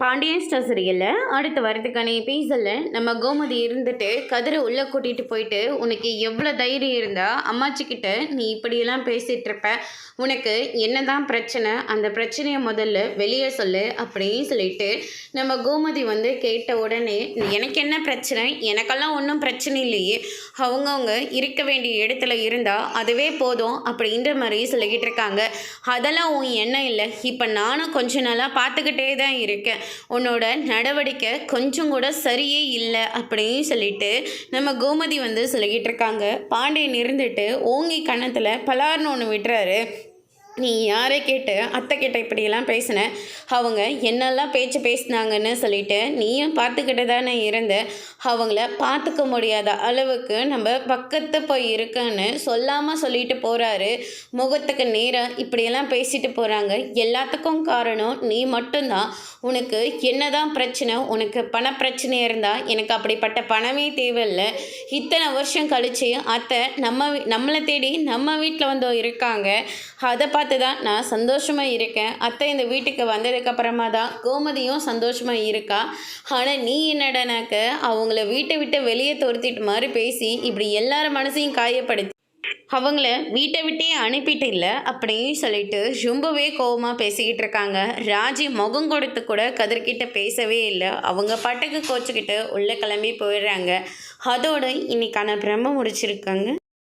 Pandian star சீரியலில் அடுத்து வரதுக்கான எபிசோடில் நம்ம கோமதி இருந்துட்டு கதிரை உள்ளே கூட்டிகிட்டு போயிட்டு உனக்கு எவ்வளோ தைரியம் இருந்தால் அம்மாச்சிக்கிட்ட நீ இப்படியெல்லாம் பேசிகிட்டு இருப்ப, உனக்கு என்னதான் பிரச்சனை, அந்த பிரச்சனையை முதல்ல வெளியே சொல்லு அப்படின்னு சொல்லிட்டு நம்ம கோமதி கேட்ட உடனே எனக்கு என்ன பிரச்சனை, எனக்கெல்லாம் ஒன்றும் பிரச்சனை இல்லையே, அவங்கவுங்க இருக்க வேண்டிய இடத்துல இருந்தால் அதுவே போதும் அப்படின்ற மாதிரி சொல்லிக்கிட்டு இருக்காங்க. அதெல்லாம் உன் எண்ணம் இல்லை, இப்போ நானும் கொஞ்ச நாளாக பார்த்துக்கிட்டே தான் இருக்கேன், உன்னோட நடவடிக்கை கொஞ்சம் கூட சரியே இல்லை அப்படின்னு சொல்லிட்டு நம்ம கோமதி சொல்லிக்கிட்டு இருக்காங்க. பாண்டியன் இருந்துட்டு ஓங்கி கன்னத்தில் பலார்னு ஒன்று விட்டுறாரு. நீ யாரை கேட்டு அத்தை கிட்ட இப்படியெல்லாம் பேசின, அவங்க என்னெல்லாம் பேச்சு பேசினாங்கன்னு சொல்லிட்டு நீயும் பார்த்துக்கிட்டு தானே இருந்த, அவங்கள பார்த்துக்க முடியாத அளவுக்கு நம்ம பக்கத்து போய் இருக்குன்னு சொல்லாமல் சொல்லிட்டு போகிறாரு. முகத்துக்கு நேராக இப்படியெல்லாம் பேசிட்டு போகிறாங்க. எல்லாத்துக்கும் காரணம் நீ மட்டும்தான். உனக்கு என்னதான் பிரச்சனை, உனக்கு பண பிரச்சனை இருந்தால் எனக்கு அப்படிப்பட்ட பணமே தேவையில்லை. இத்தனை வருஷம் கழித்து அத்தை நம்மளை தேடி நம்ம வீட்டில் இருக்காங்க, அதை பார்த்து தான் நான் சந்தோஷமாக இருக்கேன். அத்தை இந்த வீட்டுக்கு வந்ததுக்கப்புறமா தான் கோமதியும் சந்தோஷமாக இருக்கா. ஆனால் நீ என்னடனாக்க அவங்கள வீட்டை விட்டு வெளியே துரத்திட்டு மாதிரி பேசி இப்படி எல்லார மனசையும் காயப்படுத்தி அவங்கள வீட்டை விட்டே அனுப்பிட்டு இல்லை அப்படின்னு சொல்லிட்டு ரொம்பவே கோபமாக பேசிக்கிட்டு இருக்காங்க. ராஜி முகம் கொடுத்து கூட கதிர்கிட்ட பேசவே இல்லை. அவங்க பாட்டுக்கு கோச்சிக்கிட்டு உள்ளே கிளம்பி போயிடுறாங்க. அதோடு இன்னைக்கான பிரம்ம முடிச்சிருக்காங்க.